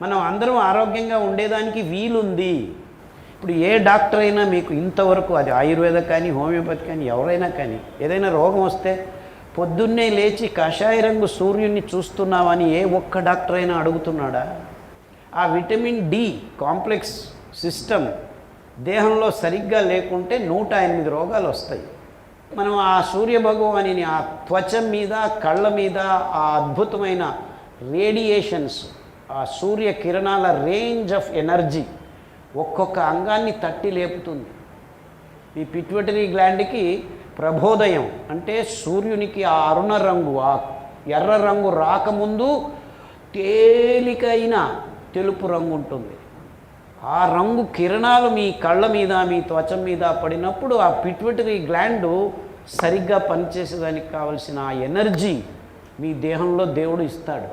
మనం అందరం ఆరోగ్యంగా ఉండేదానికి వీలుంది. ఇప్పుడు ఏ డాక్టర్ అయినా మీకు ఇంతవరకు, అది ఆయుర్వేద కానీ హోమియోపతి కానీ ఎవరైనా కానీ, ఏదైనా రోగం వస్తే పొద్దున్నే లేచి కాషాయ రంగు సూర్యుడిని చూస్తున్నామని ఏ ఒక్క డాక్టర్ అయినా అడుగుతున్నాడా? ఆ విటమిన్ డి కాంప్లెక్స్ సిస్టమ్ దేహంలో సరిగ్గా లేకుంటే 108 రోగాలు వస్తాయి. మనం ఆ సూర్యభగవానిని ఆ త్వచ మీద, కళ్ళ మీద ఆ అద్భుతమైన రేడియేషన్స్, ఆ సూర్య కిరణాల రేంజ్ ఆఫ్ ఎనర్జీ ఒక్కొక్క అంగాన్ని తట్టి లేపుతుంది. ఈ పిట్యూటరీ గ్లాండ్కి ప్రభోదయం అంటే సూర్యునికి ఆ అరుణ రంగు, ఆ ఎర్ర రంగు రాకముందు తేలికైన తెలుపు రంగు ఉంటుంది. ఆ రంగు కిరణాలు మీ కళ్ళ మీద, మీ త్వచ మీద పడినప్పుడు ఆ పిట్యూటరీ గ్లాండ్ సరిగ్గా పనిచేసేదానికి కావలసిన ఆ ఎనర్జీ మీ దేహంలో దేవుడు ఇస్తాడు.